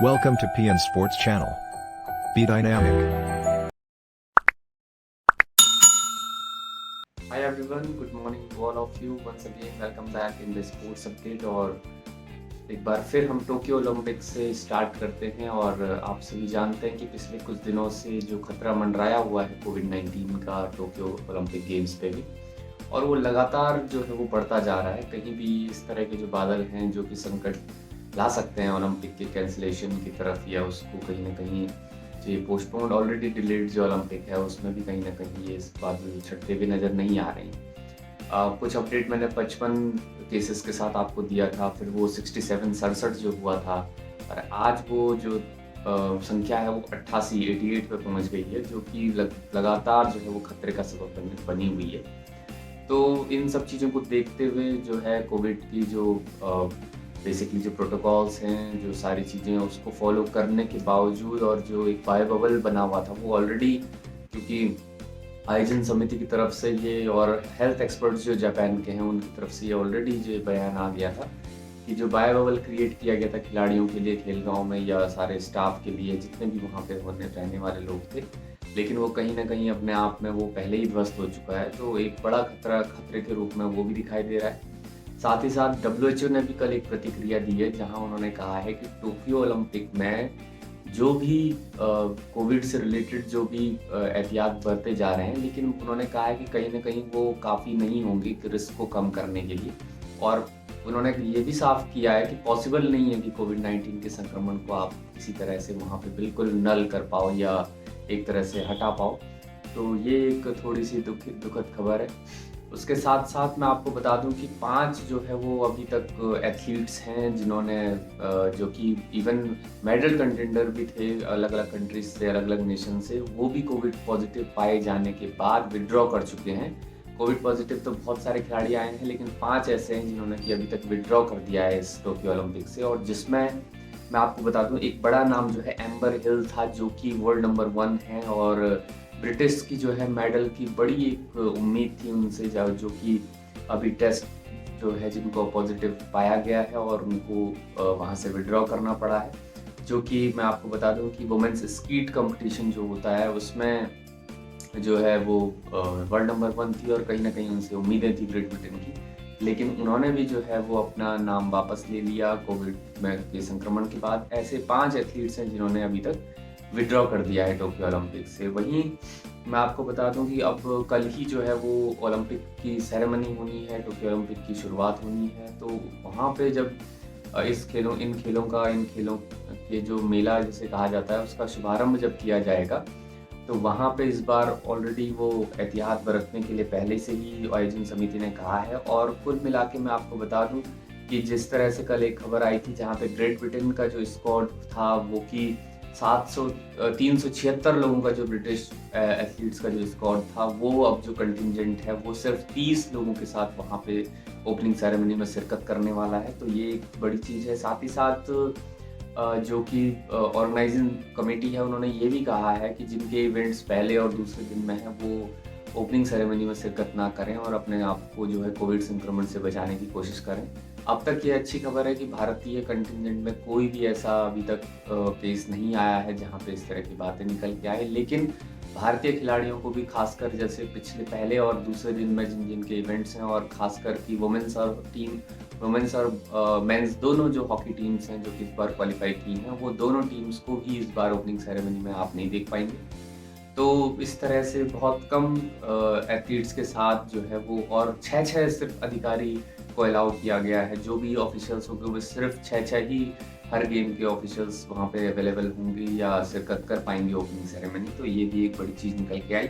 Welcome to PN Sports Channel. Be dynamic. Hi everyone, good morning to all of you. Once again, welcome back in the Sports Update। और एक बार फिर हम Tokyo Olympic से start करते हैं। और आप सभी जानते हैं कि पिछले कुछ दिनों से जो खतरा मंडराया हुआ है कोविड-19 का टोक्यो ओलंपिक गेम्स पे भी, और वो लगातार जो है वो बढ़ता जा रहा है। कहीं भी इस तरह के जो बादल हैं जो कि संकट ला सकते हैं ओलंपिक के कैंसिलेशन की तरफ, या उसको कहीं ना कहीं जो पोस्टपोन्ड ऑलरेडी डिलेड जो ओलंपिक है उसमें भी कहीं ना कहीं ये इस बादल छटते हुए नज़र नहीं आ रहे हैं। कुछ अपडेट मैंने 55 केसेस के साथ आपको दिया था, फिर वो 67 जो हुआ था, और आज वो जो संख्या है वो 88 पे पहुंच गई है, जो कि लगातार जो है वो खतरे का सबब बनी हुई है। तो इन सब चीज़ों को देखते हुए जो है कोविड की जो बेसिकली जो प्रोटोकॉल्स हैं, जो सारी चीज़ें हैं उसको फॉलो करने के बावजूद, और जो एक बायो बबल बना हुआ था वो ऑलरेडी, क्योंकि आयोजन समिति की तरफ से ये और हेल्थ एक्सपर्ट्स जो जापान के हैं उनकी तरफ से ये ऑलरेडी जो बयान आ गया था कि जो बायो बबल क्रिएट किया गया था खिलाड़ियों के लिए खेलगांव में, या सारे स्टाफ के लिए जितने भी वहाँ पे रहने वाले लोग थे, लेकिन वो कहीं ना कहीं अपने आप में वो पहले ही ध्वस्त हो चुका है। तो एक बड़ा खतरे के रूप में वो भी दिखाई दे रहा है। साथ ही साथ WHO ने भी कल एक प्रतिक्रिया दी है, जहां उन्होंने कहा है कि टोक्यो ओलंपिक में जो भी कोविड से रिलेटेड जो भी एहतियात बरते जा रहे हैं, लेकिन उन्होंने कहा है कि कहीं ना कहीं वो काफ़ी नहीं होंगे कि रिस्क को कम करने के लिए। और उन्होंने ये भी साफ किया है कि पॉसिबल नहीं है कि कोविड-19 के संक्रमण को आप किसी तरह से वहाँ पे बिल्कुल नल कर पाओ या एक तरह से हटा पाओ। तो ये एक थोड़ी सी दुखद खबर है। उसके साथ साथ मैं आपको बता दूं कि 5 जो है वो अभी तक एथलीट्स हैं जिन्होंने जो कि इवन मेडल कंटेंडर भी थे अलग अलग कंट्रीज से, अलग अलग नेशन से, वो भी कोविड पॉजिटिव पाए जाने के बाद विड्रॉ कर चुके हैं। कोविड पॉजिटिव तो बहुत सारे खिलाड़ी आए हैं, लेकिन 5 ऐसे हैं जिन्होंने कि अभी तक विड्रॉ कर दिया है इस टोक्यो ओलंपिक से। और जिसमें मैं आपको बता दूं एक बड़ा नाम जो है एम्बर हिल था, जो कि वर्ल्ड नंबर 1 है, और ब्रिटिश की जो है मेडल की बड़ी एक उम्मीद थी उनसे, जो कि अभी टेस्ट जो है जिनको पॉजिटिव पाया गया है और उनको वहाँ से विड्रॉ करना पड़ा है। जो कि मैं आपको बता दूं कि वुमेन्स स्कीट कंपटीशन जो होता है उसमें जो है वो वर्ल्ड नंबर 1 थी, और कहीं ना कहीं उनसे उम्मीदें थी ग्रेट ब्रिटेन की, लेकिन उन्होंने भी जो है वो अपना नाम वापस ले लिया कोविड में के संक्रमण के बाद। ऐसे 5 एथलीट्स हैं जिन्होंने अभी तक विड्रॉ कर दिया है टोक्यो ओलंपिक से। वहीं मैं आपको बता दूं कि अब कल ही जो है वो ओलंपिक की सेरेमनी होनी है, टोक्यो ओलंपिक की शुरुआत होनी है। तो वहाँ पे जब इन खेलों के जो मेला जिसे कहा जाता है उसका शुभारंभ जब किया जाएगा, तो वहाँ पे इस बार ऑलरेडी वो एहतियात बरतने के लिए पहले से ही आयोजन समिति ने कहा है। और कुल मिला के मैं आपको बता दूं कि जिस तरह से कल एक खबर आई थी जहाँ पे ग्रेट ब्रिटेन का जो स्क्वाड था वो कि 376 लोगों का जो ब्रिटिश एथलीट्स का जो स्क्वाड था, वो अब जो कंटिजेंट है वो सिर्फ 30 लोगों के साथ वहाँ पे ओपनिंग सेरेमनी में शिरकत करने वाला है। तो ये एक बड़ी चीज़ है। साथ ही साथ जो कि ऑर्गेनाइजिंग कमेटी है उन्होंने ये भी कहा है कि जिनके इवेंट्स पहले और दूसरे दिन में है वो ओपनिंग सेरेमनी में शिरकत ना करें और अपने आप को जो है कोविड संक्रमण से बचाने की कोशिश करें। अब तक ये अच्छी खबर है कि भारतीय कंटिजेंट में कोई भी ऐसा अभी तक केस नहीं आया है जहाँ पे इस तरह की बातें निकल के आए, लेकिन भारतीय खिलाड़ियों को भी खासकर जैसे पिछले पहले और दूसरे दिन में जिनके इवेंट्स हैं, और खासकर कि वुमेन्स और मेंस दोनों जो हॉकी टीम्स हैं जो कि इस बार क्वालिफाई की हैं, वो दोनों टीम्स को भी इस बार ओपनिंग सेरेमनी में आप नहीं देख पाएंगे। तो इस तरह से बहुत कम एथलीट्स के साथ जो है वो, और 6 सिर्फ अधिकारी को अलाउ किया गया है। जो भी ऑफिशियल्स होंगे वो सिर्फ 6 ही हर गेम के ऑफिशियल्स वहाँ पे अवेलेबल होंगे या शिरकत कर पाएंगे ओपनिंग सेरेमनी। तो ये भी एक बड़ी चीज़ निकल के आई।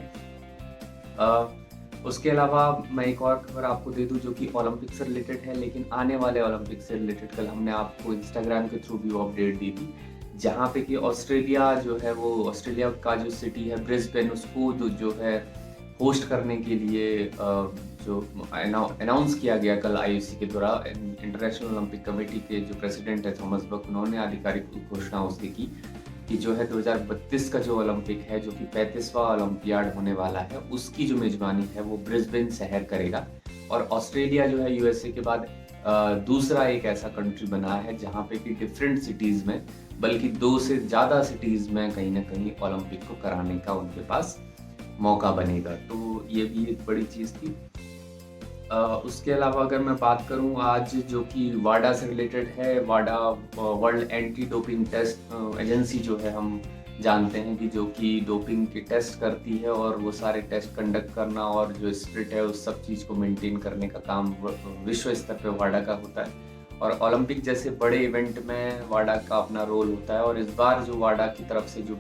उसके अलावा मैं एक और खबर आपको दे दूं जो कि ओलंपिक से रिलेटेड है, लेकिन आने वाले ओलंपिक से रिलेटेड कल हमने आपको इंस्टाग्राम के थ्रू भी अपडेट दी थी, जहाँ पे कि ऑस्ट्रेलिया जो है वो ऑस्ट्रेलिया का जो सिटी है ब्रिस्बेन, उसको जो है होस्ट करने के लिए जो अनाउंस किया गया कल IOC के द्वारा। इंटरनेशनल ओलंपिक कमेटी के जो प्रेसिडेंट है थॉमस बक, उन्होंने आधिकारिक घोषणा उसकी की कि जो है 2032 का जो ओलंपिक है, जो कि 35वां ओलंपियाड होने वाला है, उसकी जो मेजबानी है वो ब्रिस्बेन शहर करेगा। और ऑस्ट्रेलिया जो है USA के बाद दूसरा एक ऐसा कंट्री बना है जहाँ पे कि डिफरेंट सिटीज़ में, बल्कि 2 से ज़्यादा सिटीज़ में कहीं न कहीं ओलंपिक को कराने का उनके पास मौका बनेगा। तो ये भी एक बड़ी चीज़ थी। उसके अलावा अगर मैं बात करूँ आज जो कि वाडा से रिलेटेड है, वाडा world anti doping test agency जो है, हम जानते हैं कि जो कि डोपिंग के टेस्ट करती है और वो सारे टेस्ट कंडक्ट करना और जो स्पिरिट है उस सब चीज़ को मेंटेन करने का काम विश्व स्तर पे वाडा का होता है। और ओलंपिक जैसे बड़े इवेंट में वाडा का अपना रोल होता है। और इस बार जो वाडा की तरफ से जो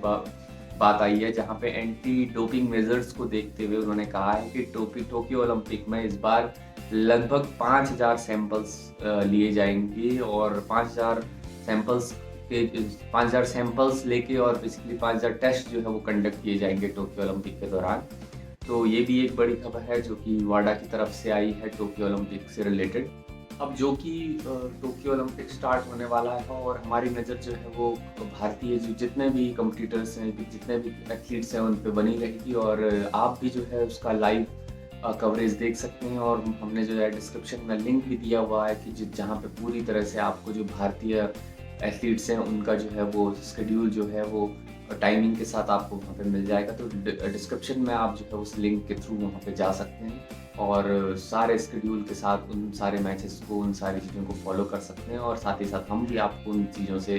बात आई है, जहाँ पे एंटी डोपिंग मेजर्स को देखते हुए उन्होंने कहा है कि टोक्यो ओलंपिक में इस बार लगभग 5000 सैंपल्स लिए जाएंगे और 5000 सैंपल्स लेके और बेसिकली 5000 टेस्ट जो है वो कंडक्ट किए जाएंगे टोक्यो ओलंपिक के दौरान। तो ये भी एक बड़ी खबर है जो कि वाडा की तरफ से आई है टोक्यो ओलंपिक से रिलेटेड। अब जो कि टोक्यो ओलंपिक स्टार्ट होने वाला है और हमारी नज़र जो है वो भारतीय जो जितने भी कम्पिटिटर्स हैं, जितने भी एथलीट्स हैं उन पे बनी रहेगी। और आप भी जो है उसका लाइव कवरेज देख सकते हैं। और हमने जो है डिस्क्रिप्शन में लिंक भी दिया हुआ है कि जहाँ पे पूरी तरह से आपको जो भारतीय एथलीट्स हैं उनका जो है वो शेड्यूल जो है वो टाइमिंग के साथ आपको वहाँ पे मिल जाएगा। तो डिस्क्रिप्शन में आप जो है उस लिंक के थ्रू वहाँ पे जा सकते हैं और सारे शेड्यूल के साथ उन सारे मैचेस को, उन सारी चीज़ों को फॉलो कर सकते हैं। और साथ ही साथ हम भी आपको उन चीज़ों से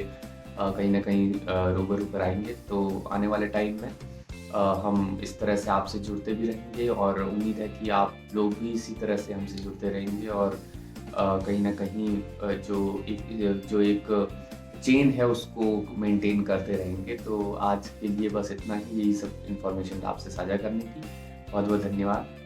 कहीं ना कहीं रूबरू कराएंगे। तो आने वाले टाइम में हम इस तरह से आपसे जुड़ते भी रहेंगे और उम्मीद है कि आप लोग भी इसी तरह से हमसे जुड़ते रहेंगे और कहीं ना कहीं जो एक चेन है उसको मेंटेन करते रहेंगे। तो आज के लिए बस इतना ही, यही सब इन्फॉर्मेशन आपसे साझा करने की। बहुत बहुत धन्यवाद।